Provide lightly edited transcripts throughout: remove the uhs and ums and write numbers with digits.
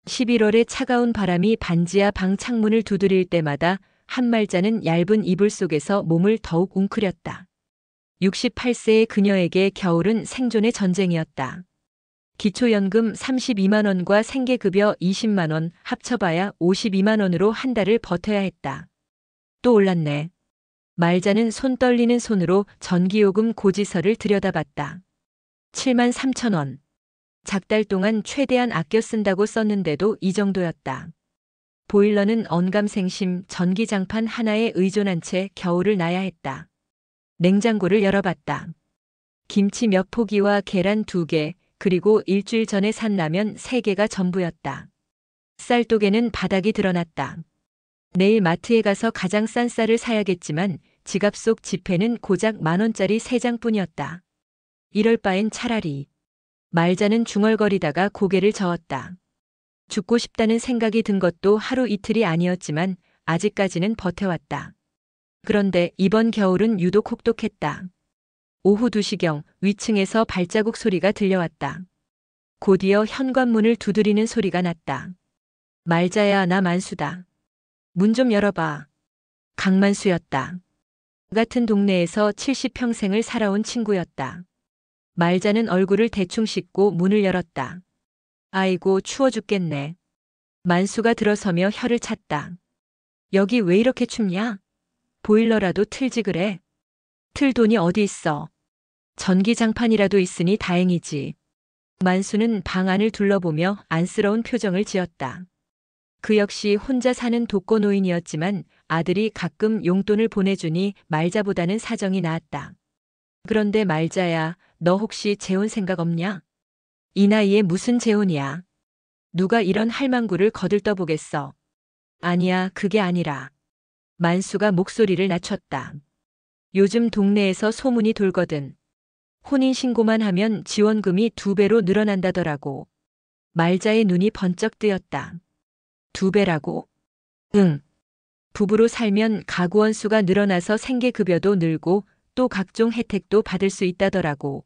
11월에 차가운 바람이 반지하 방 창문을 두드릴 때마다 한말자는 얇은 이불 속에서 몸을 더욱 웅크렸다. 68세의 그녀에게 겨울은 생존의 전쟁이었다. 기초연금 32만 원과 생계급여 20만 원 합쳐봐야 52만 원으로 한 달을 버텨야 했다. 또 올랐네. 말자는 손 떨리는 손으로 전기요금 고지서를 들여다봤다. 7만 3천 원. 작달 동안 최대한 아껴 쓴다고 썼는데도 이 정도였다. 보일러는 언감생심 전기장판 하나에 의존한 채 겨울을 나야 했다. 냉장고를 열어봤다. 김치 몇 포기와 계란 2개, 그리고 일주일 전에 산 라면 3개가 전부였다. 쌀독에는 바닥이 드러났다. 내일 마트에 가서 가장 싼 쌀을 사야겠지만 지갑 속 지폐는 고작 10,000원짜리 3장뿐이었다. 이럴 바엔 차라리. 말자는 중얼거리다가 고개를 저었다. 죽고 싶다는 생각이 든 것도 하루 이틀이 아니었지만 아직까지는 버텨왔다. 그런데 이번 겨울은 유독 혹독했다. 오후 2시경 위층에서 발자국 소리가 들려왔다. 곧이어 현관문을 두드리는 소리가 났다. 말자야, 나 만수다. 문 좀 열어봐. 강만수였다. 같은 동네에서 70평생을 살아온 친구였다. 말자는 얼굴을 대충 씻고 문을 열었다. 아이고, 추워 죽겠네. 만수가 들어서며 혀를 찼다. 여기 왜 이렇게 춥냐? 보일러라도 틀지 그래. 틀 돈이 어디 있어. 전기장판이라도 있으니 다행이지. 만수는 방 안을 둘러보며 안쓰러운 표정을 지었다. 그 역시 혼자 사는 독거노인이었지만 아들이 가끔 용돈을 보내주니 말자보다는 사정이 나았다. 그런데 말자야, 너 혹시 재혼 생각 없냐? 이 나이에 무슨 재혼이야. 누가 이런 할망구를 거들떠보겠어. 아니야, 그게 아니라. 만수가 목소리를 낮췄다. 요즘 동네에서 소문이 돌거든. 혼인신고만 하면 지원금이 2배로 늘어난다더라고. 말자의 눈이 번쩍 뜨였다. 2배라고? 응. 부부로 살면 가구원 수가 늘어나서 생계급여도 늘고 또 각종 혜택도 받을 수 있다더라고.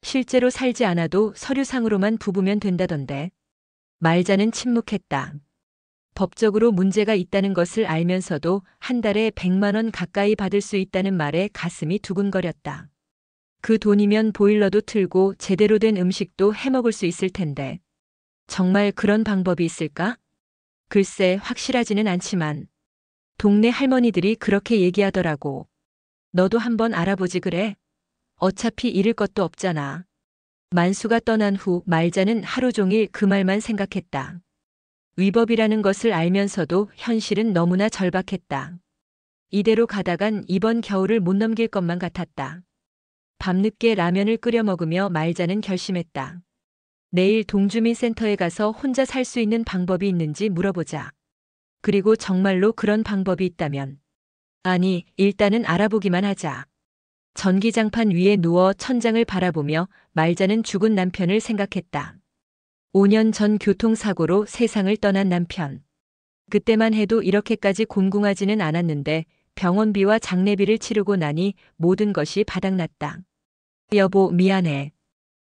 실제로 살지 않아도 서류상으로만 부부면 된다던데. 말자는 침묵했다. 법적으로 문제가 있다는 것을 알면서도 한 달에 100만 원 가까이 받을 수 있다는 말에 가슴이 두근거렸다. 그 돈이면 보일러도 틀고 제대로 된 음식도 해먹을 수 있을 텐데. 정말 그런 방법이 있을까? 글쎄, 확실하지는 않지만. 동네 할머니들이 그렇게 얘기하더라고. 너도 한번 알아보지 그래? 어차피 잃을 것도 없잖아. 만수가 떠난 후 말자는 하루 종일 그 말만 생각했다. 위법이라는 것을 알면서도 현실은 너무나 절박했다. 이대로 가다간 이번 겨울을 못 넘길 것만 같았다. 밤늦게 라면을 끓여 먹으며 말자는 결심했다. 내일 동주민센터에 가서 혼자 살 수 있는 방법이 있는지 물어보자. 그리고 정말로 그런 방법이 있다면. 아니, 일단은 알아보기만 하자. 전기장판 위에 누워 천장을 바라보며 말자는 죽은 남편을 생각했다. 5년 전 교통사고로 세상을 떠난 남편. 그때만 해도 이렇게까지 곤궁하지는 않았는데 병원비와 장례비를 치르고 나니 모든 것이 바닥났다. 여보, 미안해.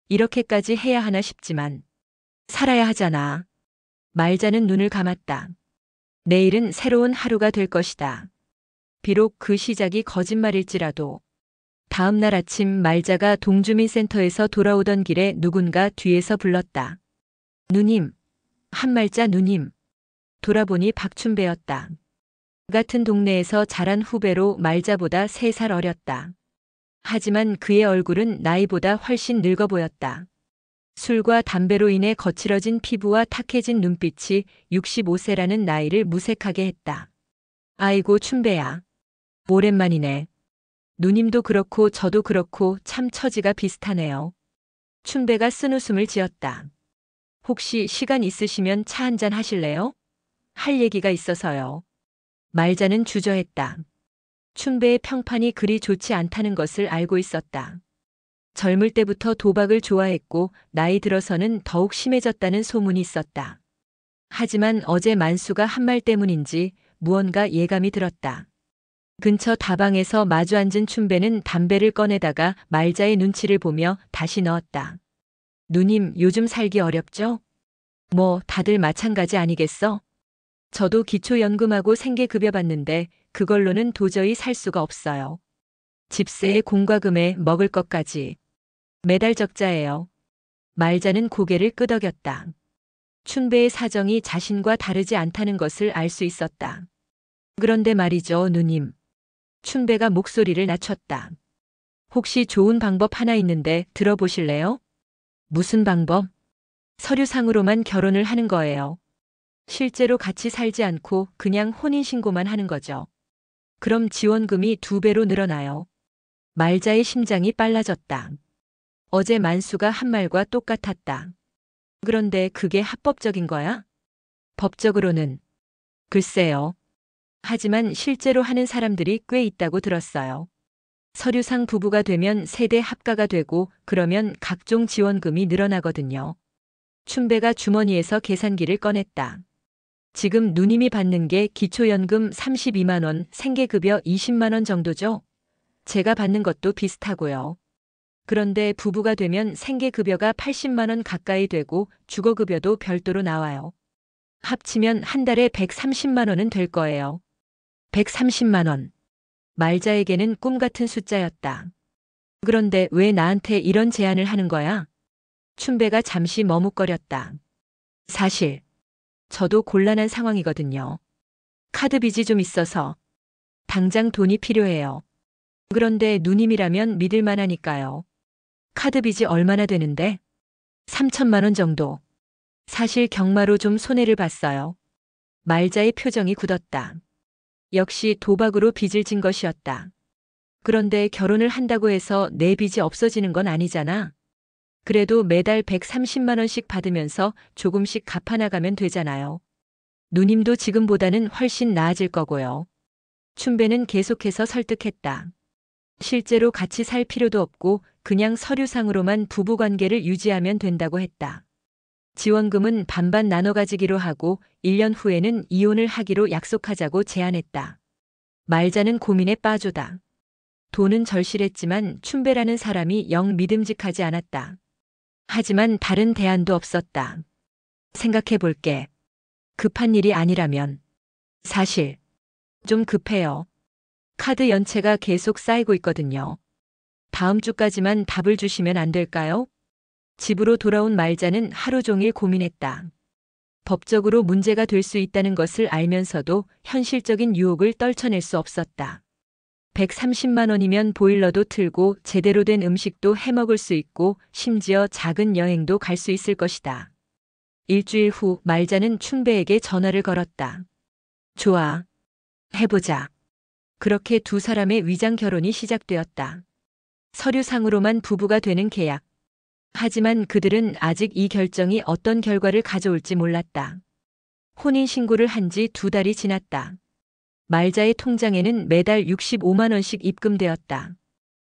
이렇게까지 해야 하나 싶지만 살아야 하잖아. 말자는 눈을 감았다. 내일은 새로운 하루가 될 것이다. 비록 그 시작이 거짓말일지라도. 다음 날 아침 말자가 동주민센터에서 돌아오던 길에 누군가 뒤에서 불렀다. 누님. 한말자 누님. 돌아보니 박춘배였다. 같은 동네에서 자란 후배로 말자보다 3살 어렸다. 하지만 그의 얼굴은 나이보다 훨씬 늙어 보였다. 술과 담배로 인해 거칠어진 피부와 탁해진 눈빛이 65세라는 나이를 무색하게 했다. 아이고 춘배야. 오랜만이네. 누님도 그렇고 저도 그렇고 참 처지가 비슷하네요. 춘배가 쓴웃음을 지었다. 혹시 시간 있으시면 차 한잔 하실래요? 할 얘기가 있어서요. 말자는 주저했다. 춘배의 평판이 그리 좋지 않다는 것을 알고 있었다. 젊을 때부터 도박을 좋아했고 나이 들어서는 더욱 심해졌다는 소문이 있었다. 하지만 어제 만수가 한 말 때문인지 무언가 예감이 들었다. 근처 다방에서 마주 앉은 춘배는 담배를 꺼내다가 말자의 눈치를 보며 다시 넣었다. 누님, 요즘 살기 어렵죠? 뭐 다들 마찬가지 아니겠어? 저도 기초연금하고 생계급여 받는데 그걸로는 도저히 살 수가 없어요. 집세에 공과금에 먹을 것까지. 매달 적자예요. 말자는 고개를 끄덕였다. 춘배의 사정이 자신과 다르지 않다는 것을 알 수 있었다. 그런데 말이죠, 누님. 춘배가 목소리를 낮췄다. 혹시 좋은 방법 하나 있는데 들어보실래요? 무슨 방법? 서류상으로만 결혼을 하는 거예요. 실제로 같이 살지 않고 그냥 혼인신고만 하는 거죠. 그럼 지원금이 2배로 늘어나요. 말자의 심장이 빨라졌다. 어제 만수가 한 말과 똑같았다. 그런데 그게 합법적인 거야? 법적으로는. 글쎄요. 하지만 실제로 하는 사람들이 꽤 있다고 들었어요. 서류상 부부가 되면 세대 합가가 되고 그러면 각종 지원금이 늘어나거든요. 춘배가 주머니에서 계산기를 꺼냈다. 지금 누님이 받는 게 기초연금 32만 원, 생계급여 20만 원 정도죠? 제가 받는 것도 비슷하고요. 그런데 부부가 되면 생계급여가 80만 원 가까이 되고 주거급여도 별도로 나와요. 합치면 한 달에 130만 원은 될 거예요. 130만 원. 말자에게는 꿈 같은 숫자였다. 그런데 왜 나한테 이런 제안을 하는 거야? 춘배가 잠시 머뭇거렸다. 사실 저도 곤란한 상황이거든요. 카드 빚이 좀 있어서 당장 돈이 필요해요. 그런데 누님이라면 믿을 만하니까요. 카드 빚이 얼마나 되는데? 3천만 원 정도. 사실 경마로 좀 손해를 봤어요. 말자의 표정이 굳었다. 역시 도박으로 빚을 진 것이었다. 그런데 결혼을 한다고 해서 내 빚이 없어지는 건 아니잖아. 그래도 매달 130만 원씩 받으면서 조금씩 갚아나가면 되잖아요. 누님도 지금보다는 훨씬 나아질 거고요. 춘배는 계속해서 설득했다. 실제로 같이 살 필요도 없고 그냥 서류상으로만 부부관계를 유지하면 된다고 했다. 지원금은 반반 나눠 가지기로 하고 1년 후에는 이혼을 하기로 약속하자고 제안했다. 말자는 고민에 빠져다. 돈은 절실했지만 춘배라는 사람이 영 믿음직하지 않았다. 하지만 다른 대안도 없었다. 생각해 볼게. 급한 일이 아니라면. 사실 좀 급해요. 카드 연체가 계속 쌓이고 있거든요. 다음 주까지만 답을 주시면 안 될까요? 집으로 돌아온 말자는 하루 종일 고민했다. 법적으로 문제가 될 수 있다는 것을 알면서도 현실적인 유혹을 떨쳐낼 수 없었다. 130만 원이면 보일러도 틀고 제대로 된 음식도 해먹을 수 있고 심지어 작은 여행도 갈 수 있을 것이다. 일주일 후 말자는 춘배에게 전화를 걸었다. 좋아. 해보자. 그렇게 두 사람의 위장 결혼이 시작되었다. 서류상으로만 부부가 되는 계약. 하지만 그들은 아직 이 결정이 어떤 결과를 가져올지 몰랐다. 혼인신고를 한 지 2달이 지났다. 말자의 통장에는 매달 65만 원씩 입금되었다.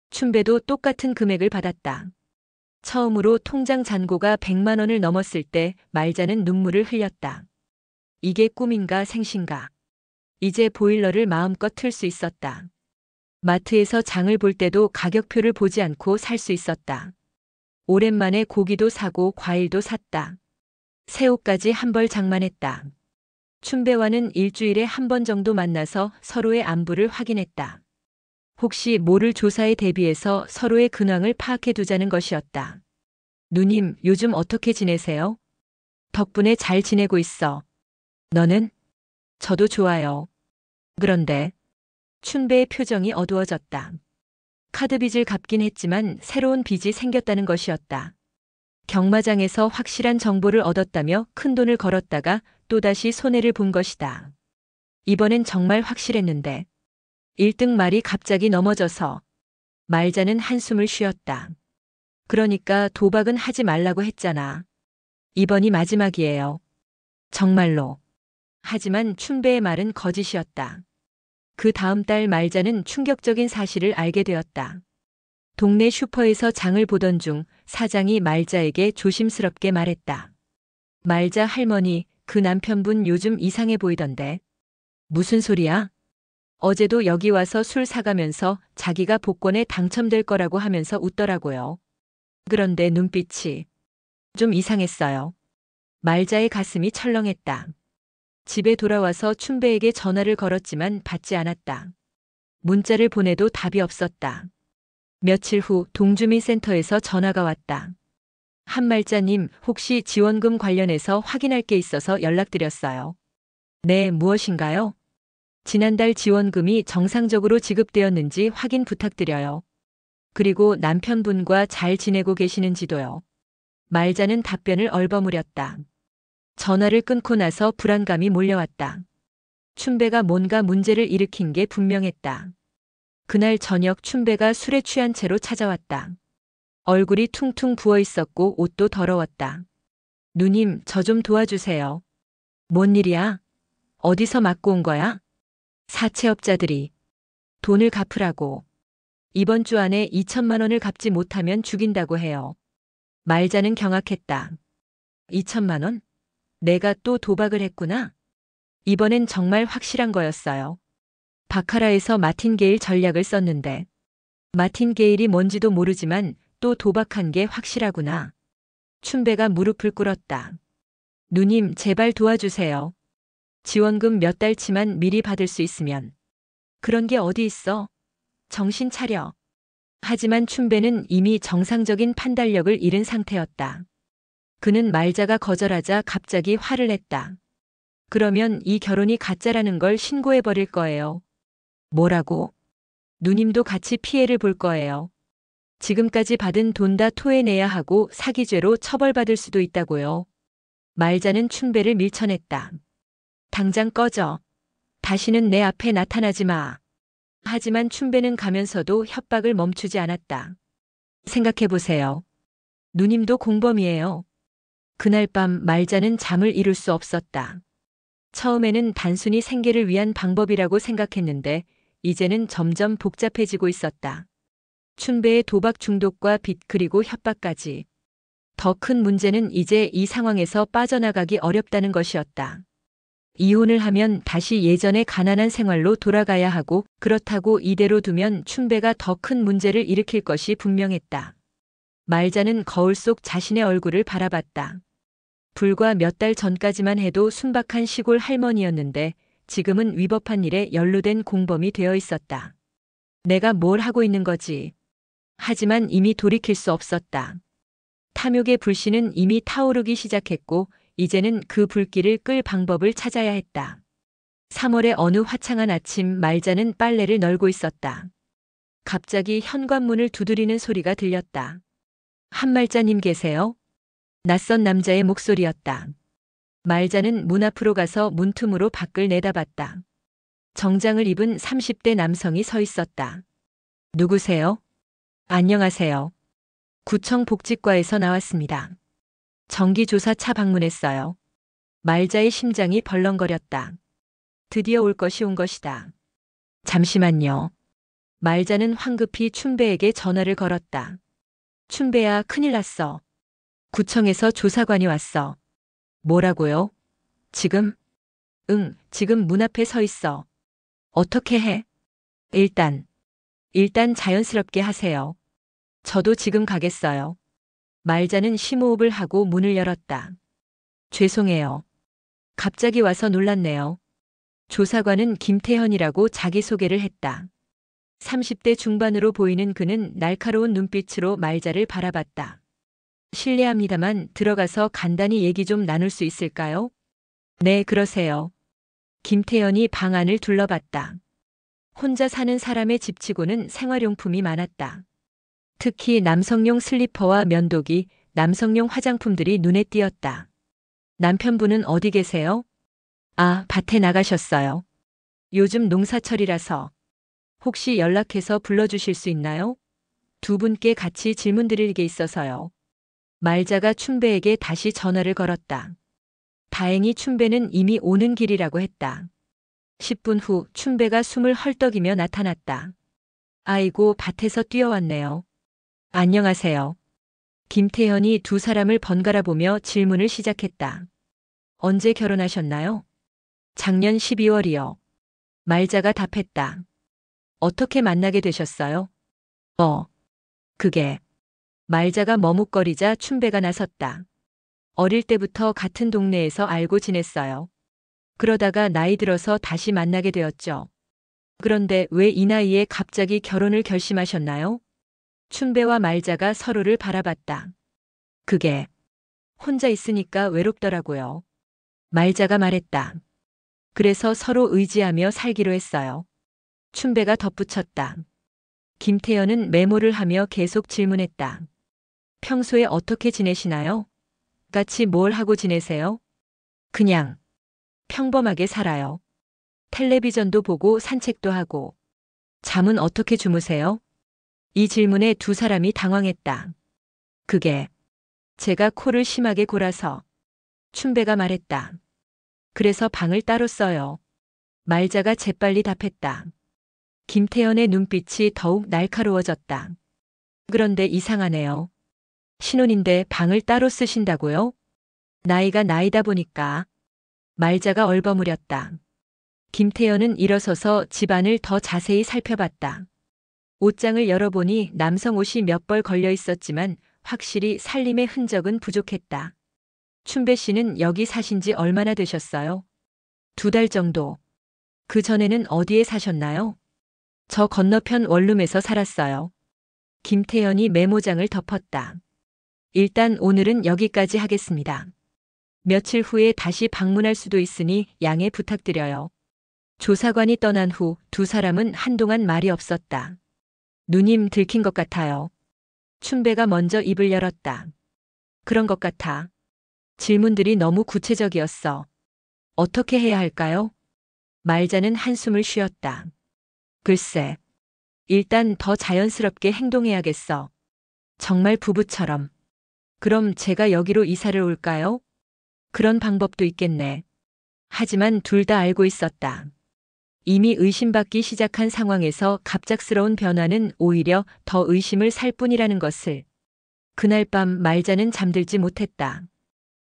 춘배도 똑같은 금액을 받았다. 처음으로 통장 잔고가 100만 원을 넘었을 때 말자는 눈물을 흘렸다. 이게 꿈인가 생신가. 이제 보일러를 마음껏 틀 수 있었다. 마트에서 장을 볼 때도 가격표를 보지 않고 살 수 있었다. 오랜만에 고기도 사고 과일도 샀다. 새 옷까지 한 벌 장만했다. 춘배와는 일주일에 한 번 정도 만나서 서로의 안부를 확인했다. 혹시 모를 조사에 대비해서 서로의 근황을 파악해 두자는 것이었다. 누님, 요즘 어떻게 지내세요? 덕분에 잘 지내고 있어. 너는? 저도 좋아요. 그런데 춘배의 표정이 어두워졌다. 카드 빚을 갚긴 했지만 새로운 빚이 생겼다는 것이었다. 경마장에서 확실한 정보를 얻었다며 큰돈을 걸었다가 또다시 손해를 본 것이다. 이번엔 정말 확실했는데 1등 말이 갑자기 넘어져서 말자는 한숨을 쉬었다. 그러니까 도박은 하지 말라고 했잖아. 이번이 마지막이에요. 정말로. 하지만 춘배의 말은 거짓이었다. 그 다음 달 말자는 충격적인 사실을 알게 되었다. 동네 슈퍼에서 장을 보던 중 사장이 말자에게 조심스럽게 말했다. 말자 할머니, 그 남편분 요즘 이상해 보이던데. 무슨 소리야? 어제도 여기 와서 술 사가면서 자기가 복권에 당첨될 거라고 하면서 웃더라고요. 그런데 눈빛이 좀 이상했어요. 말자의 가슴이 철렁했다. 집에 돌아와서 춘배에게 전화를 걸었지만 받지 않았다. 문자를 보내도 답이 없었다. 며칠 후 동주민센터에서 전화가 왔다. 한말자님, 혹시 지원금 관련해서 확인할 게 있어서 연락드렸어요. 네, 무엇인가요? 지난달 지원금이 정상적으로 지급되었는지 확인 부탁드려요. 그리고 남편분과 잘 지내고 계시는지도요. 말자는 답변을 얼버무렸다. 전화를 끊고 나서 불안감이 몰려왔다. 춘배가 뭔가 문제를 일으킨 게 분명했다. 그날 저녁 춘배가 술에 취한 채로 찾아왔다. 얼굴이 퉁퉁 부어 있었고 옷도 더러웠다. 누님, 저 좀 도와주세요. 뭔 일이야? 어디서 맞고 온 거야? 사채업자들이 돈을 갚으라고. 이번 주 안에 2천만 원을 갚지 못하면 죽인다고 해요. 말자는 경악했다. 2천만 원? 내가 또 도박을 했구나. 이번엔 정말 확실한 거였어요. 바카라에서 마틴게일 전략을 썼는데 마틴게일이 뭔지도 모르지만 또 도박한 게 확실하구나. 춘배가 무릎을 꿇었다. 누님, 제발 도와주세요. 지원금 몇 달치만 미리 받을 수 있으면. 그런 게 어디 있어? 정신 차려. 하지만 춘배는 이미 정상적인 판단력을 잃은 상태였다. 그는 말자가 거절하자 갑자기 화를 냈다. 그러면 이 결혼이 가짜라는 걸 신고해버릴 거예요. 뭐라고? 누님도 같이 피해를 볼 거예요. 지금까지 받은 돈 다 토해내야 하고 사기죄로 처벌받을 수도 있다고요. 말자는 춘배를 밀쳐냈다. 당장 꺼져. 다시는 내 앞에 나타나지 마. 하지만 춘배는 가면서도 협박을 멈추지 않았다. 생각해보세요. 누님도 공범이에요. 그날 밤 말자는 잠을 이룰 수 없었다. 처음에는 단순히 생계를 위한 방법이라고 생각했는데 이제는 점점 복잡해지고 있었다. 춘배의 도박 중독과 빚 그리고 협박까지. 더 큰 문제는 이제 이 상황에서 빠져나가기 어렵다는 것이었다. 이혼을 하면 다시 예전의 가난한 생활로 돌아가야 하고 그렇다고 이대로 두면 춘배가 더 큰 문제를 일으킬 것이 분명했다. 말자는 거울 속 자신의 얼굴을 바라봤다. 불과 몇 달 전까지만 해도 순박한 시골 할머니였는데 지금은 위법한 일에 연루된 공범이 되어 있었다. 내가 뭘 하고 있는 거지? 하지만 이미 돌이킬 수 없었다. 탐욕의 불씨는 이미 타오르기 시작했고 이제는 그 불길을 끌 방법을 찾아야 했다. 3월의 어느 화창한 아침 말자는 빨래를 널고 있었다. 갑자기 현관문을 두드리는 소리가 들렸다. 한말자님 계세요? 낯선 남자의 목소리였다. 말자는 문 앞으로 가서 문틈으로 밖을 내다봤다. 정장을 입은 30대 남성이 서 있었다. 누구세요? 안녕하세요. 구청 복지과에서 나왔습니다. 정기조사차 방문했어요. 말자의 심장이 벌렁거렸다. 드디어 올 것이 온 것이다. 잠시만요. 말자는 황급히 춘배에게 전화를 걸었다. 춘배야, 큰일 났어. 구청에서 조사관이 왔어. 뭐라고요? 지금? 응, 지금 문 앞에 서 있어. 어떻게 해? 일단 자연스럽게 하세요. 저도 지금 가겠어요. 말자는 심호흡을 하고 문을 열었다. 죄송해요. 갑자기 와서 놀랐네요. 조사관은 김태현이라고 자기소개를 했다. 30대 중반으로 보이는 그는 날카로운 눈빛으로 말자를 바라봤다. 실례합니다만 들어가서 간단히 얘기 좀 나눌 수 있을까요? 네, 그러세요. 김태현이 방 안을 둘러봤다. 혼자 사는 사람의 집치고는 생활용품이 많았다. 특히 남성용 슬리퍼와 면도기, 남성용 화장품들이 눈에 띄었다. 남편분은 어디 계세요? 아, 밭에 나가셨어요. 요즘 농사철이라서. 혹시 연락해서 불러주실 수 있나요? 두 분께 같이 질문드릴 게 있어서요. 말자가 춘배에게 다시 전화를 걸었다. 다행히 춘배는 이미 오는 길이라고 했다. 10분 후 춘배가 숨을 헐떡이며 나타났다. 아이고, 밭에서 뛰어왔네요. 안녕하세요. 김태현이 두 사람을 번갈아 보며 질문을 시작했다. 언제 결혼하셨나요? 작년 12월이요. 말자가 답했다. 어떻게 만나게 되셨어요? 그게. 말자가 머뭇거리자 춘배가 나섰다. 어릴 때부터 같은 동네에서 알고 지냈어요. 그러다가 나이 들어서 다시 만나게 되었죠. 그런데 왜 이 나이에 갑자기 결혼을 결심하셨나요? 춘배와 말자가 서로를 바라봤다. 그게 혼자 있으니까 외롭더라고요. 말자가 말했다. 그래서 서로 의지하며 살기로 했어요. 춘배가 덧붙였다. 김태현은 메모를 하며 계속 질문했다. 평소에 어떻게 지내시나요? 같이 뭘 하고 지내세요? 그냥 평범하게 살아요. 텔레비전도 보고 산책도 하고. 잠은 어떻게 주무세요? 이 질문에 두 사람이 당황했다. 그게 제가 코를 심하게 골아서. 춘배가 말했다. 그래서 방을 따로 써요. 말자가 재빨리 답했다. 김태연의 눈빛이 더욱 날카로워졌다. 그런데 이상하네요. 신혼인데 방을 따로 쓰신다고요? 나이가 나이다 보니까. 말자가 얼버무렸다. 김태연은 일어서서 집안을 더 자세히 살펴봤다. 옷장을 열어보니 남성 옷이 몇 벌 걸려 있었지만 확실히 살림의 흔적은 부족했다. 춘배 씨는 여기 사신 지 얼마나 되셨어요? 2달 정도. 그 전에는 어디에 사셨나요? 저 건너편 원룸에서 살았어요. 김태연이 메모장을 덮었다. 일단 오늘은 여기까지 하겠습니다. 며칠 후에 다시 방문할 수도 있으니 양해 부탁드려요. 조사관이 떠난 후 두 사람은 한동안 말이 없었다. 누님 들킨 것 같아요. 춘배가 먼저 입을 열었다. 그런 것 같아. 질문들이 너무 구체적이었어. 어떻게 해야 할까요? 말자는 한숨을 쉬었다. 글쎄. 일단 더 자연스럽게 행동해야겠어. 정말 부부처럼. 그럼 제가 여기로 이사를 올까요? 그런 방법도 있겠네. 하지만 둘 다 알고 있었다. 이미 의심받기 시작한 상황에서 갑작스러운 변화는 오히려 더 의심을 살 뿐이라는 것을. 그날 밤 말자는 잠들지 못했다.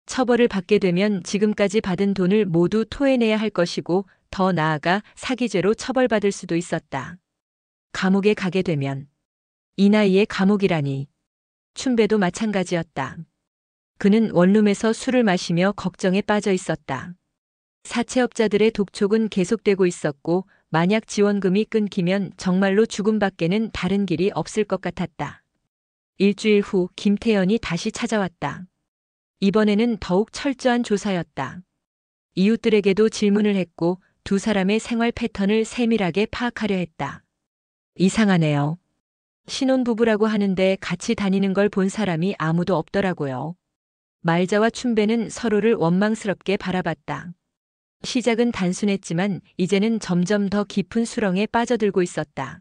처벌을 받게 되면 지금까지 받은 돈을 모두 토해내야 할 것이고 더 나아가 사기죄로 처벌받을 수도 있었다. 감옥에 가게 되면 이 나이에 감옥이라니. 춘배도 마찬가지였다. 그는 원룸에서 술을 마시며 걱정에 빠져 있었다. 사채업자들의 독촉은 계속되고 있었고 만약 지원금이 끊기면 정말로 죽음밖에는 다른 길이 없을 것 같았다. 일주일 후 김태연이 다시 찾아왔다. 이번에는 더욱 철저한 조사였다. 이웃들에게도 질문을 했고 두 사람의 생활 패턴을 세밀하게 파악하려 했다. 이상하네요. 신혼부부라고 하는데 같이 다니는 걸 본 사람이 아무도 없더라고요. 말자와 춘배는 서로를 원망스럽게 바라봤다. 시작은 단순했지만 이제는 점점 더 깊은 수렁에 빠져들고 있었다.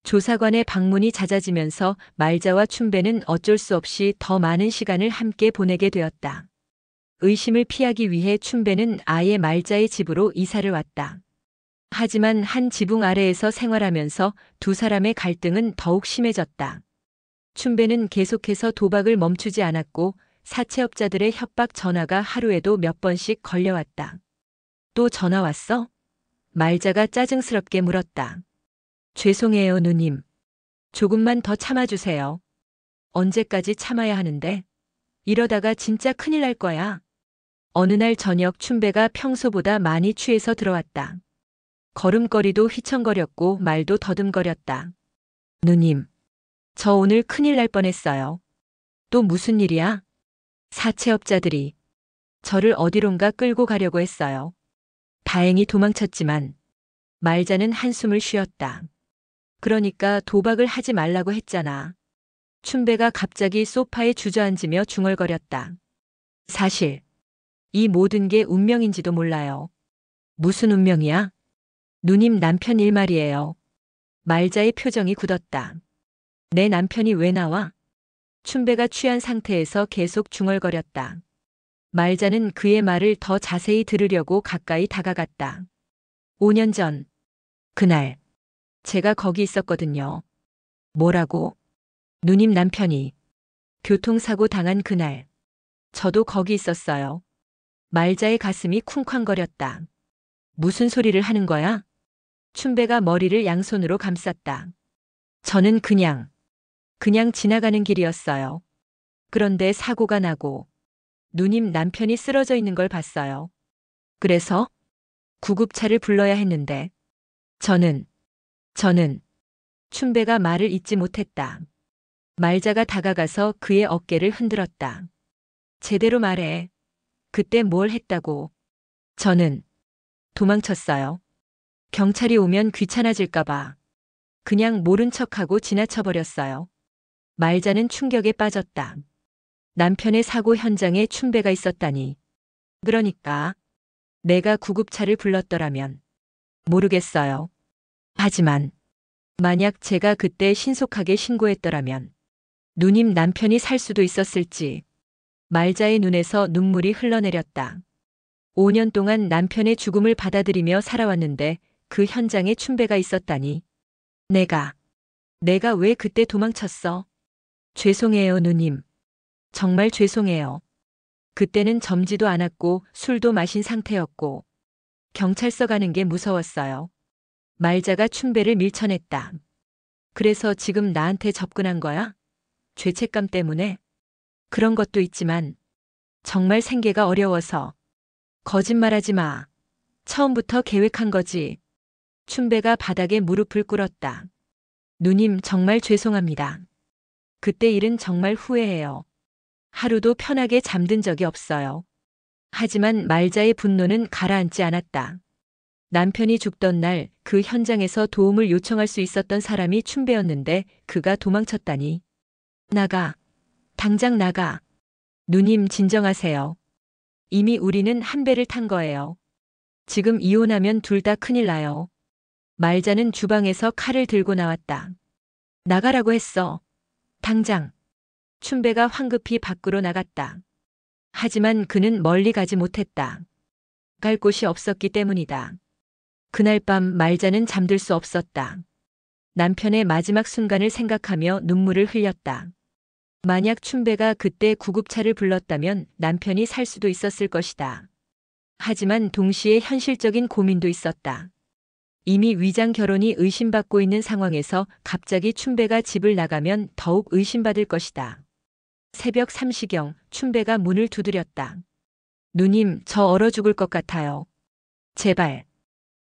조사관의 방문이 잦아지면서 말자와 춘배는 어쩔 수 없이 더 많은 시간을 함께 보내게 되었다. 의심을 피하기 위해 춘배는 아예 말자의 집으로 이사를 왔다. 하지만 한 지붕 아래에서 생활하면서 두 사람의 갈등은 더욱 심해졌다. 춘배는 계속해서 도박을 멈추지 않았고 사채업자들의 협박 전화가 하루에도 몇 번씩 걸려왔다. 또 전화 왔어? 말자가 짜증스럽게 물었다. 죄송해요, 누님. 조금만 더 참아주세요. 언제까지 참아야 하는데? 이러다가 진짜 큰일 날 거야. 어느 날 저녁 춘배가 평소보다 많이 취해서 들어왔다. 걸음걸이도 휘청거렸고 말도 더듬거렸다. 누님, 저 오늘 큰일 날 뻔했어요. 또 무슨 일이야? 사채업자들이 저를 어디론가 끌고 가려고 했어요. 다행히 도망쳤지만 말자는 한숨을 쉬었다. 그러니까 도박을 하지 말라고 했잖아. 춘배가 갑자기 소파에 주저앉으며 중얼거렸다. 사실 이 모든 게 운명인지도 몰라요. 무슨 운명이야? 누님 남편 일 말이에요. 말자의 표정이 굳었다. 내 남편이 왜 나와? 춘배가 취한 상태에서 계속 중얼거렸다. 말자는 그의 말을 더 자세히 들으려고 가까이 다가갔다. 5년 전, 그날, 제가 거기 있었거든요. 뭐라고? 누님 남편이 교통사고 당한 그날, 저도 거기 있었어요. 말자의 가슴이 쿵쾅거렸다. 무슨 소리를 하는 거야? 춘배가 머리를 양손으로 감쌌다. 저는 그냥 지나가는 길이었어요. 그런데 사고가 나고 누님 남편이 쓰러져 있는 걸 봤어요. 그래서 구급차를 불러야 했는데 저는 춘배가 말을 잇지 못했다. 말자가 다가가서 그의 어깨를 흔들었다. 제대로 말해. 그때 뭘 했다고. 저는 도망쳤어요. 경찰이 오면 귀찮아질까봐. 그냥 모른 척하고 지나쳐버렸어요. 말자는 충격에 빠졌다. 남편의 사고 현장에 춘배가 있었다니. 그러니까 내가 구급차를 불렀더라면 모르겠어요. 하지만 만약 제가 그때 신속하게 신고했더라면 누님 남편이 살 수도 있었을지. 말자의 눈에서 눈물이 흘러내렸다. 5년 동안 남편의 죽음을 받아들이며 살아왔는데 그 현장에 춘배가 있었다니. 내가 왜 그때 도망쳤어? 죄송해요, 누님. 정말 죄송해요. 그때는 점지도 않았고 술도 마신 상태였고 경찰서 가는 게 무서웠어요. 말자가 춘배를 밀쳐냈다. 그래서 지금 나한테 접근한 거야? 죄책감 때문에? 그런 것도 있지만 정말 생계가 어려워서. 거짓말하지 마. 처음부터 계획한 거지. 춘배가 바닥에 무릎을 꿇었다. 누님 정말 죄송합니다. 그때 일은 정말 후회해요. 하루도 편하게 잠든 적이 없어요. 하지만 말자의 분노는 가라앉지 않았다. 남편이 죽던 날 그 현장에서 도움을 요청할 수 있었던 사람이 춘배였는데 그가 도망쳤다니. 나가. 당장 나가. 누님 진정하세요. 이미 우리는 한 배를 탄 거예요. 지금 이혼하면 둘 다 큰일 나요. 말자는 주방에서 칼을 들고 나왔다. 나가라고 했어. 당장. 춘배가 황급히 밖으로 나갔다. 하지만 그는 멀리 가지 못했다. 갈 곳이 없었기 때문이다. 그날 밤 말자는 잠들 수 없었다. 남편의 마지막 순간을 생각하며 눈물을 흘렸다. 만약 춘배가 그때 구급차를 불렀다면 남편이 살 수도 있었을 것이다. 하지만 동시에 현실적인 고민도 있었다. 이미 위장 결혼이 의심받고 있는 상황에서 갑자기 춘배가 집을 나가면 더욱 의심받을 것이다. 새벽 3시경 춘배가 문을 두드렸다. 누님, 저 얼어 죽을 것 같아요. 제발.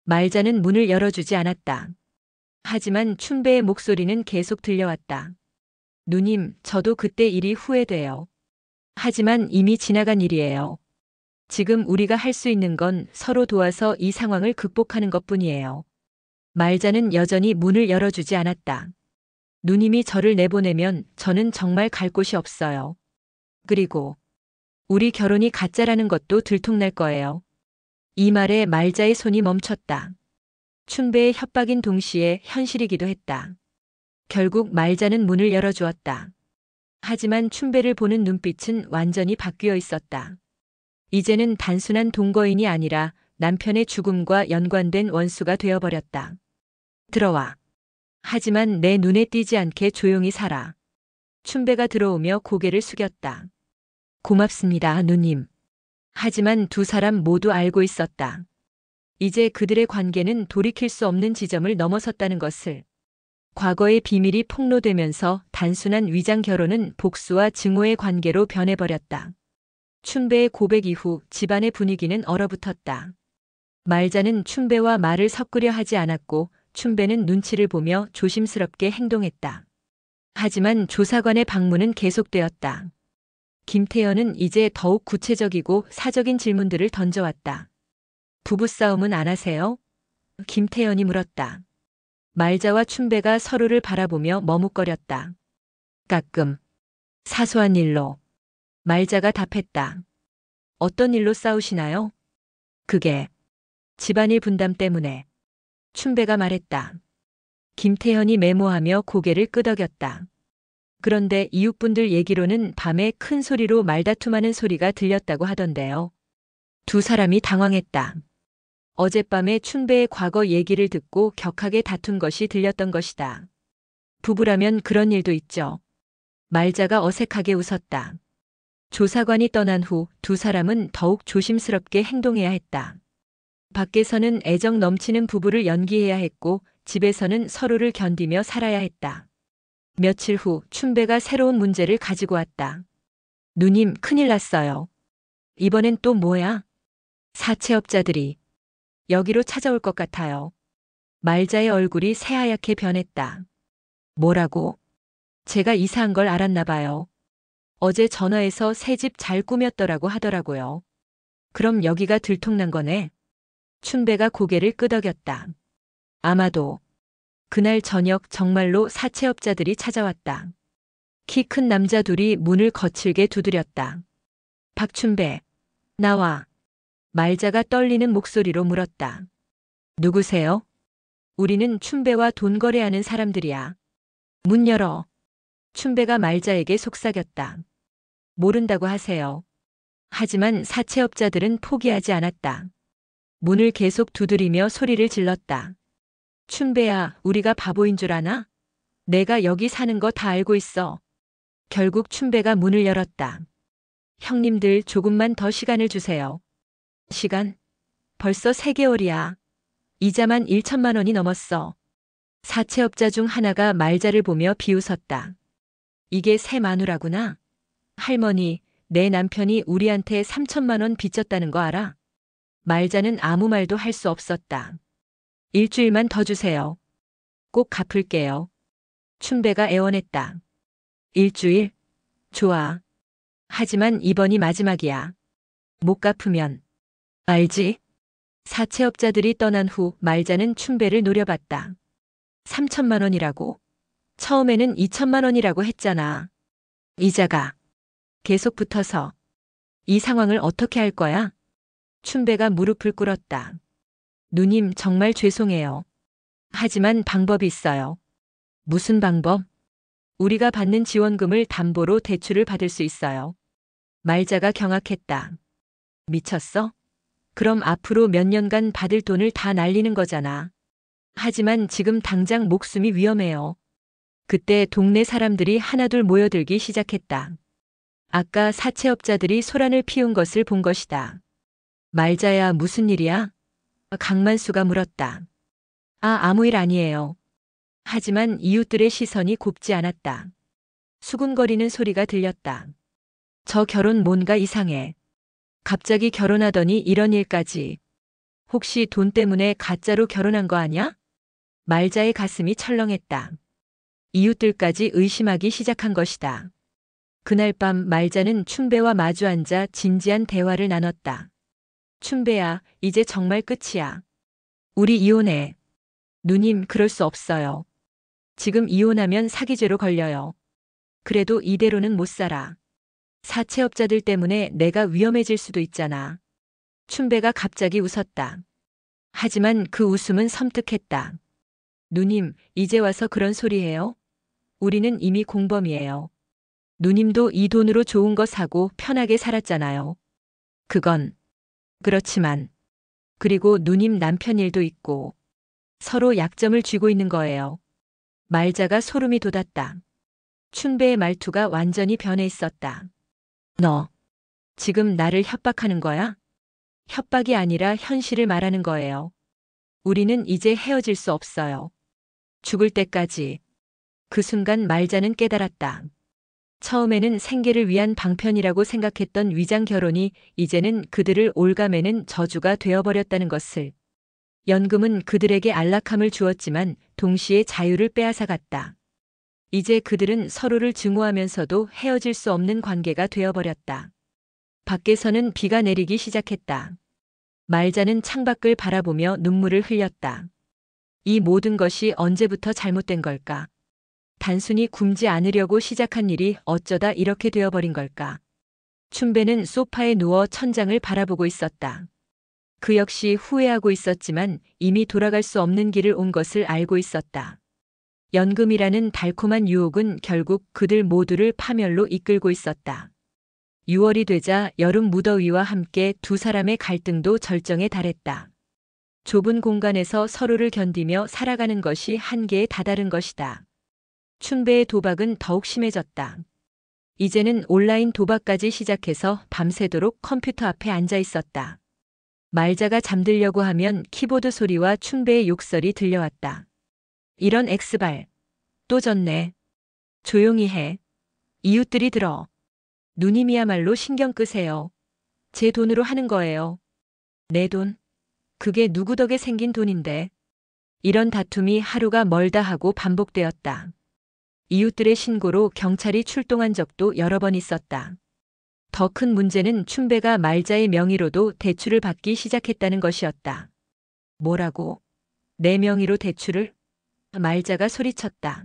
말자는 문을 열어주지 않았다. 하지만 춘배의 목소리는 계속 들려왔다. 누님, 저도 그때 일이 후회돼요. 하지만 이미 지나간 일이에요. 지금 우리가 할 수 있는 건 서로 도와서 이 상황을 극복하는 것뿐이에요. 말자는 여전히 문을 열어주지 않았다. 누님이 저를 내보내면 저는 정말 갈 곳이 없어요. 그리고 우리 결혼이 가짜라는 것도 들통날 거예요. 이 말에 말자의 손이 멈췄다. 춘배의 협박인 동시에 현실이기도 했다. 결국 말자는 문을 열어주었다. 하지만 춘배를 보는 눈빛은 완전히 바뀌어 있었다. 이제는 단순한 동거인이 아니라 남편의 죽음과 연관된 원수가 되어버렸다. 들어와. 하지만 내 눈에 띄지 않게 조용히 살아. 춘배가 들어오며 고개를 숙였다. 고맙습니다, 누님. 하지만 두 사람 모두 알고 있었다. 이제 그들의 관계는 돌이킬 수 없는 지점을 넘어섰다는 것을. 과거의 비밀이 폭로되면서 단순한 위장 결혼은 복수와 증오의 관계로 변해버렸다. 춘배의 고백 이후 집안의 분위기는 얼어붙었다. 말자는 춘배와 말을 섞으려 하지 않았고 춘배는 눈치를 보며 조심스럽게 행동했다. 하지만 조사관의 방문은 계속되었다. 김태현은 이제 더욱 구체적이고 사적인 질문들을 던져왔다. 부부싸움은 안 하세요? 김태현이 물었다. 말자와 춘배가 서로를 바라보며 머뭇거렸다. 가끔. 사소한 일로. 말자가 답했다. 어떤 일로 싸우시나요? 그게 집안일 분담 때문에. 춘배가 말했다. 김태현이 메모하며 고개를 끄덕였다. 그런데 이웃분들 얘기로는 밤에 큰 소리로 말다툼하는 소리가 들렸다고 하던데요. 두 사람이 당황했다. 어젯밤에 춘배의 과거 얘기를 듣고 격하게 다툰 것이 들렸던 것이다. 부부라면 그런 일도 있죠. 말자가 어색하게 웃었다. 조사관이 떠난 후 두 사람은 더욱 조심스럽게 행동해야 했다. 밖에서는 애정 넘치는 부부를 연기해야 했고 집에서는 서로를 견디며 살아야 했다. 며칠 후 춘배가 새로운 문제를 가지고 왔다. 누님, 큰일 났어요. 이번엔 또 뭐야? 사채업자들이 여기로 찾아올 것 같아요. 말자의 얼굴이 새하얗게 변했다. 뭐라고? 제가 이사한 걸 알았나 봐요. 어제 전화해서 새 집 잘 꾸몄더라고 하더라고요. 그럼 여기가 들통난 거네. 춘배가 고개를 끄덕였다. 아마도 그날 저녁 정말로 사채업자들이 찾아왔다. 키 큰 남자 둘이 문을 거칠게 두드렸다. 박춘배, 나와. 말자가 떨리는 목소리로 물었다. 누구세요? 우리는 춘배와 돈 거래하는 사람들이야. 문 열어. 춘배가 말자에게 속삭였다. 모른다고 하세요. 하지만 사채업자들은 포기하지 않았다. 문을 계속 두드리며 소리를 질렀다. 춘배야, 우리가 바보인 줄 아나? 내가 여기 사는 거 다 알고 있어. 결국 춘배가 문을 열었다. 형님들 조금만 더 시간을 주세요. 시간? 벌써 3개월이야. 이자만 1천만 원이 넘었어. 사채업자 중 하나가 말자를 보며 비웃었다. 이게 새 마누라구나. 할머니, 내 남편이 우리한테 3천만 원 빚졌다는 거 알아? 말자는 아무 말도 할 수 없었다. 일주일만 더 주세요. 꼭 갚을게요. 춘배가 애원했다. 일주일? 좋아. 하지만 이번이 마지막이야. 못 갚으면. 알지? 사채업자들이 떠난 후 말자는 춘배를 노려봤다. 3천만 원이라고? 처음에는 2천만 원이라고 했잖아. 이자가 계속 붙어서. 이 상황을 어떻게 할 거야? 춘배가 무릎을 꿇었다. 누님 정말 죄송해요. 하지만 방법이 있어요. 무슨 방법? 우리가 받는 지원금을 담보로 대출을 받을 수 있어요. 말자가 경악했다. 미쳤어? 그럼 앞으로 몇 년간 받을 돈을 다 날리는 거잖아. 하지만 지금 당장 목숨이 위험해요. 그때 동네 사람들이 하나둘 모여들기 시작했다. 아까 사채업자들이 소란을 피운 것을 본 것이다. 말자야, 무슨 일이야? 강만수가 물었다. 아무 일 아니에요. 하지만 이웃들의 시선이 곱지 않았다. 수군거리는 소리가 들렸다. 저 결혼 뭔가 이상해. 갑자기 결혼하더니 이런 일까지. 혹시 돈 때문에 가짜로 결혼한 거 아냐? 말자의 가슴이 철렁했다. 이웃들까지 의심하기 시작한 것이다. 그날 밤 말자는 춘배와 마주 앉아 진지한 대화를 나눴다. 춘배야, 이제 정말 끝이야. 우리 이혼해. 누님, 그럴 수 없어요. 지금 이혼하면 사기죄로 걸려요. 그래도 이대로는 못 살아. 사채업자들 때문에 내가 위험해질 수도 있잖아. 춘배가 갑자기 웃었다. 하지만 그 웃음은 섬뜩했다. 누님, 이제 와서 그런 소리 해요? 우리는 이미 공범이에요. 누님도 이 돈으로 좋은 거 사고 편하게 살았잖아요. 그건 그렇지만. 그리고 누님 남편 일도 있고. 서로 약점을 쥐고 있는 거예요. 말자가 소름이 돋았다. 춘배의 말투가 완전히 변해 있었다. 너 지금 나를 협박하는 거야? 협박이 아니라 현실을 말하는 거예요. 우리는 이제 헤어질 수 없어요. 죽을 때까지. 그 순간 말자는 깨달았다. 처음에는 생계를 위한 방편이라고 생각했던 위장 결혼이 이제는 그들을 올가매는 저주가 되어버렸다는 것을. 연금은 그들에게 안락함을 주었지만 동시에 자유를 빼앗아갔다. 이제 그들은 서로를 증오하면서도 헤어질 수 없는 관계가 되어버렸다. 밖에서는 비가 내리기 시작했다. 말자는 창밖을 바라보며 눈물을 흘렸다. 이 모든 것이 언제부터 잘못된 걸까? 단순히 굶지 않으려고 시작한 일이 어쩌다 이렇게 되어버린 걸까? 춘배는 소파에 누워 천장을 바라보고 있었다. 그 역시 후회하고 있었지만 이미 돌아갈 수 없는 길을 온 것을 알고 있었다. 연금이라는 달콤한 유혹은 결국 그들 모두를 파멸로 이끌고 있었다. 6월이 되자 여름 무더위와 함께 두 사람의 갈등도 절정에 달했다. 좁은 공간에서 서로를 견디며 살아가는 것이 한계에 다다른 것이다. 춘배의 도박은 더욱 심해졌다. 이제는 온라인 도박까지 시작해서 밤새도록 컴퓨터 앞에 앉아 있었다. 말자가 잠들려고 하면 키보드 소리와 춘배의 욕설이 들려왔다. 이런 X발. 또 졌네. 조용히 해. 이웃들이 들어. 누님이야말로 신경 끄세요. 제 돈으로 하는 거예요. 내 돈? 그게 누구 덕에 생긴 돈인데. 이런 다툼이 하루가 멀다 하고 반복되었다. 이웃들의 신고로 경찰이 출동한 적도 여러 번 있었다. 더 큰 문제는 춘배가 말자의 명의로도 대출을 받기 시작했다는 것이었다. 뭐라고? 내 명의로 대출을? 말자가 소리쳤다.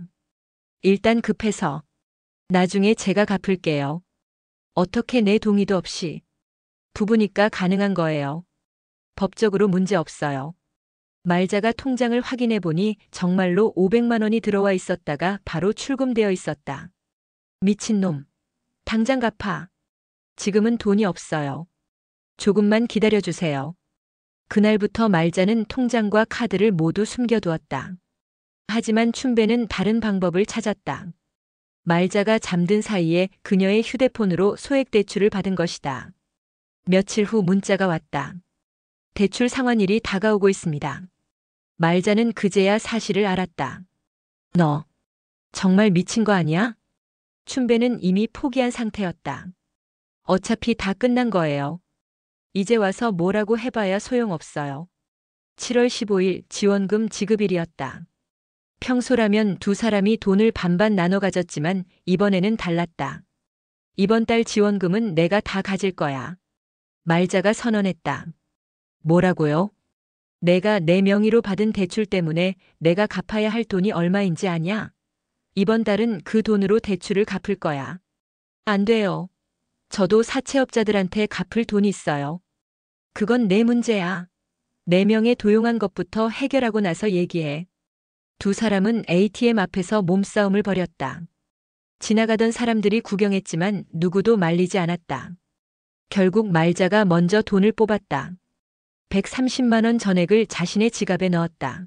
일단 급해서. 나중에 제가 갚을게요. 어떻게 내 동의도 없이. 부부니까 가능한 거예요. 법적으로 문제 없어요. 말자가 통장을 확인해 보니 정말로 500만 원이 들어와 있었다가 바로 출금되어 있었다. 미친놈. 당장 갚아. 지금은 돈이 없어요. 조금만 기다려주세요. 그날부터 말자는 통장과 카드를 모두 숨겨두었다. 하지만 춘배는 다른 방법을 찾았다. 말자가 잠든 사이에 그녀의 휴대폰으로 소액 대출을 받은 것이다. 며칠 후 문자가 왔다. 대출 상환일이 다가오고 있습니다. 말자는 그제야 사실을 알았다. 너 정말 미친 거 아니야? 춘배는 이미 포기한 상태였다. 어차피 다 끝난 거예요. 이제 와서 뭐라고 해봐야 소용없어요. 7월 15일 지원금 지급일이었다. 평소라면 두 사람이 돈을 반반 나눠 가졌지만 이번에는 달랐다. 이번 달 지원금은 내가 다 가질 거야. 말자가 선언했다. 뭐라고요? 내가 내 명의로 받은 대출 때문에 내가 갚아야 할 돈이 얼마인지 아냐? 이번 달은 그 돈으로 대출을 갚을 거야. 안 돼요. 저도 사채업자들한테 갚을 돈이 있어요. 그건 내 문제야. 내 명에 도용한 것부터 해결하고 나서 얘기해. 두 사람은 ATM 앞에서 몸싸움을 벌였다. 지나가던 사람들이 구경했지만 누구도 말리지 않았다. 결국 말자가 먼저 돈을 뽑았다. 130만 원 전액을 자신의 지갑에 넣었다.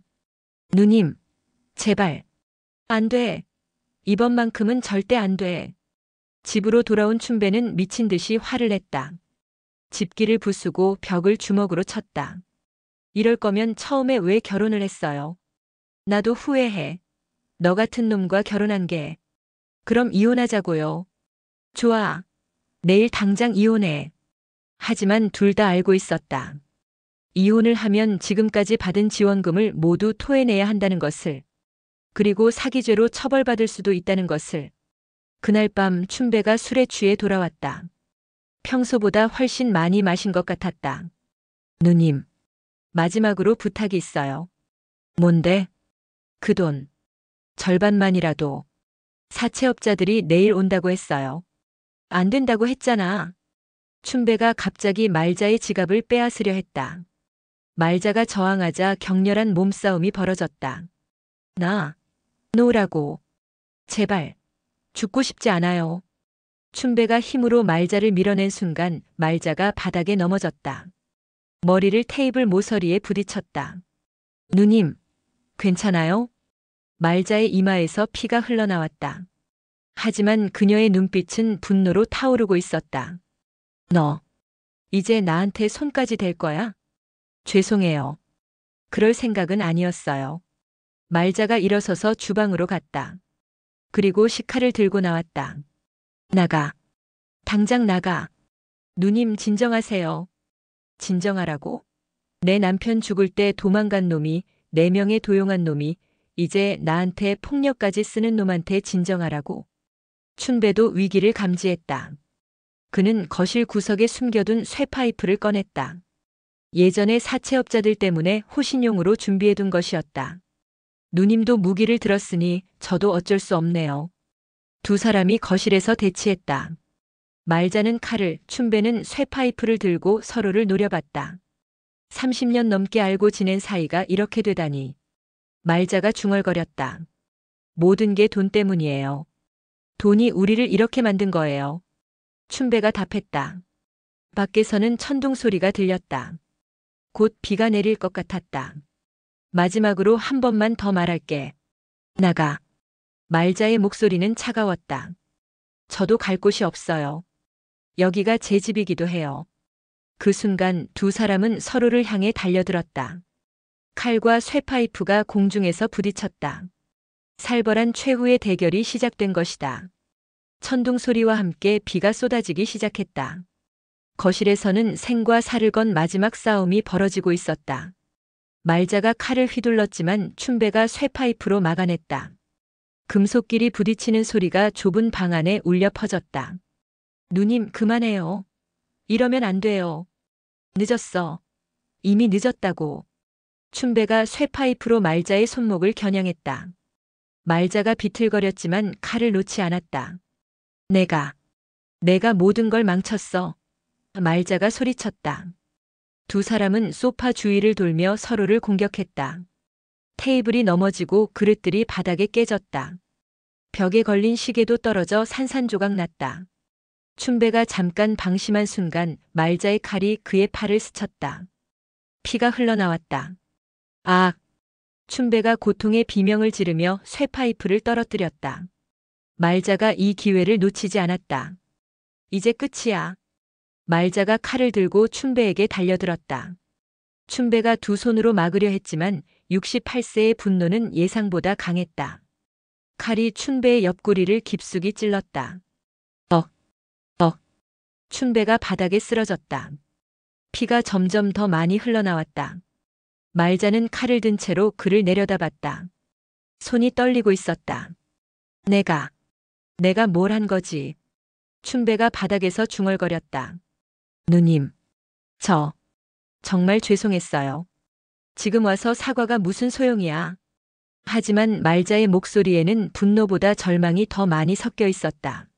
누님, 제발. 안 돼. 이번만큼은 절대 안 돼. 집으로 돌아온 춘배는 미친 듯이 화를 냈다. 집기를 부수고 벽을 주먹으로 쳤다. 이럴 거면 처음에 왜 결혼을 했어요? 나도 후회해. 너 같은 놈과 결혼한 게. 그럼 이혼하자고요. 좋아. 내일 당장 이혼해. 하지만 둘 다 알고 있었다. 이혼을 하면 지금까지 받은 지원금을 모두 토해내야 한다는 것을. 그리고 사기죄로 처벌받을 수도 있다는 것을. 그날 밤 춘배가 술에 취해 돌아왔다. 평소보다 훨씬 많이 마신 것 같았다. 누님, 마지막으로 부탁이 있어요. 뭔데? 그 돈. 절반만이라도. 사채업자들이 내일 온다고 했어요. 안 된다고 했잖아. 춘배가 갑자기 말자의 지갑을 빼앗으려 했다. 말자가 저항하자 격렬한 몸싸움이 벌어졌다. 놓으라고. 제발. 죽고 싶지 않아요. 춘배가 힘으로 말자를 밀어낸 순간 말자가 바닥에 넘어졌다. 머리를 테이블 모서리에 부딪혔다. 누님, 괜찮아요? 말자의 이마에서 피가 흘러나왔다. 하지만 그녀의 눈빛은 분노로 타오르고 있었다. 너, 이제 나한테 손까지 댈 거야? 죄송해요. 그럴 생각은 아니었어요. 말자가 일어서서 주방으로 갔다. 그리고 식칼을 들고 나왔다. 나가. 당장 나가. 누님 진정하세요. 진정하라고? 내 남편 죽을 때 도망간 놈이, 내 명에 도용한 놈이, 이제 나한테 폭력까지 쓰는 놈한테 진정하라고. 춘배도 위기를 감지했다. 그는 거실 구석에 숨겨둔 쇠파이프를 꺼냈다. 예전에 사채업자들 때문에 호신용으로 준비해둔 것이었다. 누님도 무기를 들었으니 저도 어쩔 수 없네요. 두 사람이 거실에서 대치했다. 말자는 칼을, 춘배는 쇠파이프를 들고 서로를 노려봤다. 30년 넘게 알고 지낸 사이가 이렇게 되다니. 말자가 중얼거렸다. 모든 게 돈 때문이에요. 돈이 우리를 이렇게 만든 거예요. 춘배가 답했다. 밖에서는 천둥 소리가 들렸다. 곧 비가 내릴 것 같았다. 마지막으로 한 번만 더 말할게. 나가. 말자의 목소리는 차가웠다. 저도 갈 곳이 없어요. 여기가 제 집이기도 해요. 그 순간 두 사람은 서로를 향해 달려들었다. 칼과 쇠파이프가 공중에서 부딪혔다. 살벌한 최후의 대결이 시작된 것이다. 천둥 소리와 함께 비가 쏟아지기 시작했다. 거실에서는 생과 사를 건 마지막 싸움이 벌어지고 있었다. 말자가 칼을 휘둘렀지만 춘배가 쇠파이프로 막아냈다. 금속끼리 부딪히는 소리가 좁은 방 안에 울려 퍼졌다. 누님, 그만해요. 이러면 안 돼요. 늦었어. 이미 늦었다고. 춘배가 쇠파이프로 말자의 손목을 겨냥했다. 말자가 비틀거렸지만 칼을 놓지 않았다. 내가 모든 걸 망쳤어. 말자가 소리쳤다. 두 사람은 소파 주위를 돌며 서로를 공격했다. 테이블이 넘어지고 그릇들이 바닥에 깨졌다. 벽에 걸린 시계도 떨어져 산산조각 났다. 춘배가 잠깐 방심한 순간 말자의 칼이 그의 팔을 스쳤다. 피가 흘러나왔다. 아! 춘배가 고통의 비명을 지르며 쇠파이프를 떨어뜨렸다. 말자가 이 기회를 놓치지 않았다. 이제 끝이야. 말자가 칼을 들고 춘배에게 달려들었다. 춘배가 두 손으로 막으려 했지만 68세의 분노는 예상보다 강했다. 칼이 춘배의 옆구리를 깊숙이 찔렀다. 춘배가 바닥에 쓰러졌다. 피가 점점 더 많이 흘러나왔다. 말자는 칼을 든 채로 그를 내려다봤다. 손이 떨리고 있었다. 내가 뭘 한 거지? 춘배가 바닥에서 중얼거렸다. 누님, 정말 죄송했어요. 지금 와서 사과가 무슨 소용이야. 하지만 말자의 목소리에는 분노보다 절망이 더 많이 섞여 있었다.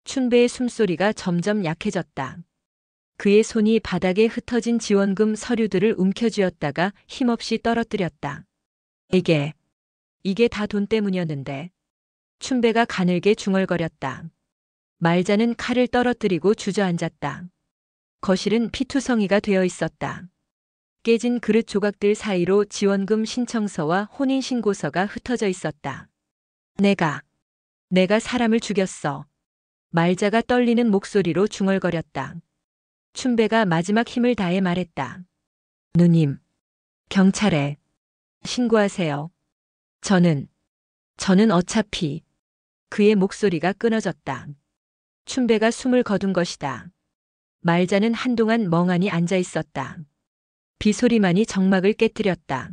춘배의 숨소리가 점점 약해졌다. 그의 손이 바닥에 흩어진 지원금 서류들을 움켜쥐었다가 힘없이 떨어뜨렸다. 이게 다 돈 때문이었는데. 춘배가 가늘게 중얼거렸다. 말자는 칼을 떨어뜨리고 주저앉았다. 거실은 피투성이가 되어 있었다. 깨진 그릇 조각들 사이로 지원금 신청서와 혼인신고서가 흩어져 있었다. 내가 사람을 죽였어. 말자가 떨리는 목소리로 중얼거렸다. 춘배가 마지막 힘을 다해 말했다. 누님, 경찰에 신고하세요. 저는 어차피. 그의 목소리가 끊어졌다. 춘배가 숨을 거둔 것이다. 말자는 한동안 멍하니 앉아 있었다. 비소리만이 정막을 깨뜨렸다.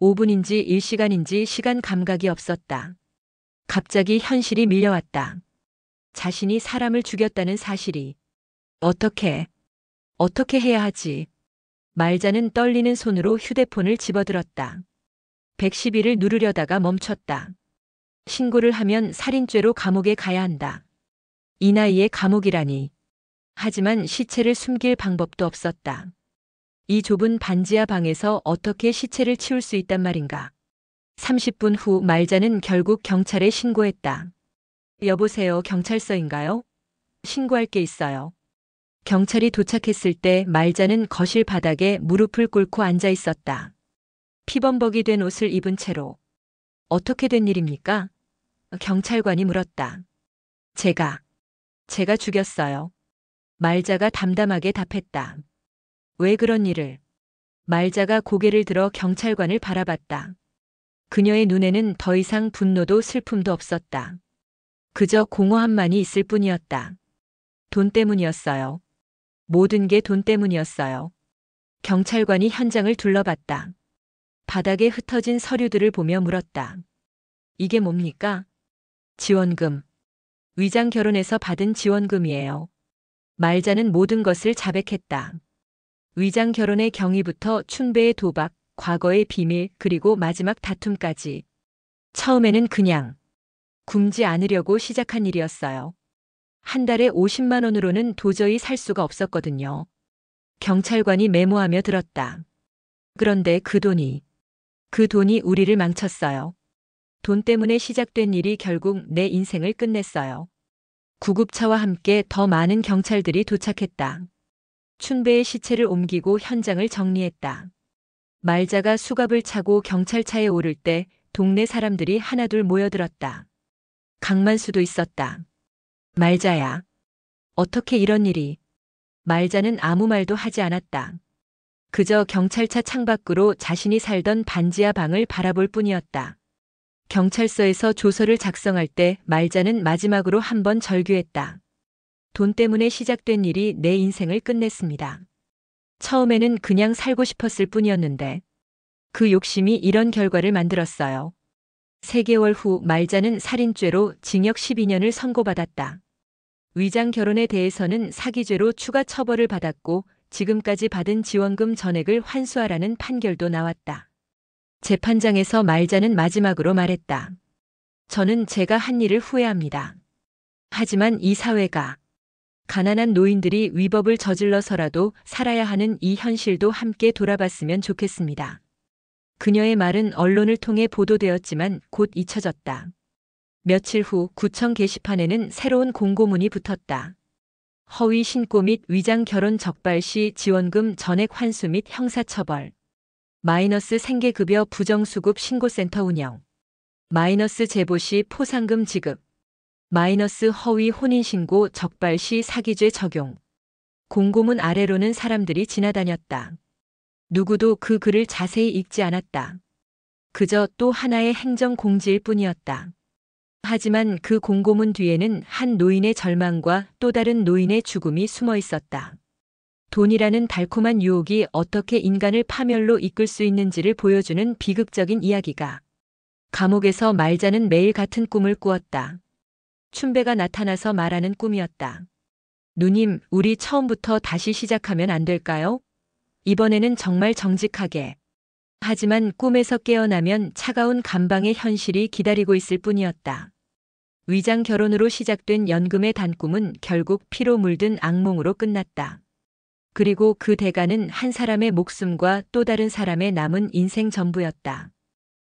5분인지 1시간인지 시간 감각이 없었다. 갑자기 현실이 밀려왔다. 자신이 사람을 죽였다는 사실이. 어떻게 해야 하지? 말자는 떨리는 손으로 휴대폰을 집어들었다. 112를 누르려다가 멈췄다. 신고를 하면 살인죄로 감옥에 가야 한다. 이 나이에 감옥이라니. 하지만 시체를 숨길 방법도 없었다. 이 좁은 반지하 방에서 어떻게 시체를 치울 수 있단 말인가. 30분 후 말자는 결국 경찰에 신고했다. 여보세요, 경찰서인가요? 신고할 게 있어요. 경찰이 도착했을 때 말자는 거실 바닥에 무릎을 꿇고 앉아 있었다. 피범벅이 된 옷을 입은 채로. 어떻게 된 일입니까? 경찰관이 물었다. 제가 죽였어요. 말자가 담담하게 답했다. 왜 그런 일을? 말자가 고개를 들어 경찰관을 바라봤다. 그녀의 눈에는 더 이상 분노도 슬픔도 없었다. 그저 공허함만이 있을 뿐이었다. 돈 때문이었어요. 모든 게 돈 때문이었어요. 경찰관이 현장을 둘러봤다. 바닥에 흩어진 서류들을 보며 물었다. 이게 뭡니까? 지원금. 위장 결혼에서 받은 지원금이에요. 말자는 모든 것을 자백했다. 위장 결혼의 경위부터 춘배의 도박, 과거의 비밀, 그리고 마지막 다툼까지. 처음에는 그냥 굶지 않으려고 시작한 일이었어요. 한 달에 50만 원으로는 도저히 살 수가 없었거든요. 경찰관이 메모하며 들었다. 그런데 그 돈이 우리를 망쳤어요. 돈 때문에 시작된 일이 결국 내 인생을 끝냈어요. 구급차와 함께 더 많은 경찰들이 도착했다. 춘배의 시체를 옮기고 현장을 정리했다. 말자가 수갑을 차고 경찰차에 오를 때 동네 사람들이 하나둘 모여들었다. 강만수도 있었다. 말자야. 어떻게 이런 일이? 말자는 아무 말도 하지 않았다. 그저 경찰차 창밖으로 자신이 살던 반지하 방을 바라볼 뿐이었다. 경찰서에서 조서를 작성할 때 말자는 마지막으로 한 번 절규했다. 돈 때문에 시작된 일이 내 인생을 끝냈습니다. 처음에는 그냥 살고 싶었을 뿐이었는데 그 욕심이 이런 결과를 만들었어요. 3개월 후 말자는 살인죄로 징역 12년을 선고받았다. 위장 결혼에 대해서는 사기죄로 추가 처벌을 받았고 지금까지 받은 지원금 전액을 환수하라는 판결도 나왔다. 재판장에서 말자는 마지막으로 말했다. 저는 제가 한 일을 후회합니다. 하지만 이 사회가 가난한 노인들이 위법을 저질러서라도 살아야 하는 이 현실도 함께 돌아봤으면 좋겠습니다. 그녀의 말은 언론을 통해 보도되었지만 곧 잊혀졌다. 며칠 후 구청 게시판에는 새로운 공고문이 붙었다. 허위 신고 및 위장 결혼 적발 시 지원금 전액 환수 및 형사처벌. 마이너스 생계급여 부정수급 신고센터 운영. 마이너스 제보 시 포상금 지급. 마이너스 허위 혼인신고 적발 시 사기죄 적용. 공고문 아래로는 사람들이 지나다녔다. 누구도 그 글을 자세히 읽지 않았다. 그저 또 하나의 행정 공지일 뿐이었다. 하지만 그 공고문 뒤에는 한 노인의 절망과 또 다른 노인의 죽음이 숨어 있었다. 돈이라는 달콤한 유혹이 어떻게 인간을 파멸로 이끌 수 있는지를 보여주는 비극적인 이야기가. 감옥에서 말자는 매일 같은 꿈을 꾸었다. 춘배가 나타나서 말하는 꿈이었다. 누님, 우리 처음부터 다시 시작하면 안 될까요? 이번에는 정말 정직하게. 하지만 꿈에서 깨어나면 차가운 감방의 현실이 기다리고 있을 뿐이었다. 위장 결혼으로 시작된 연금의 단꿈은 결국 피로 물든 악몽으로 끝났다. 그리고 그 대가는 한 사람의 목숨과 또 다른 사람의 남은 인생 전부였다.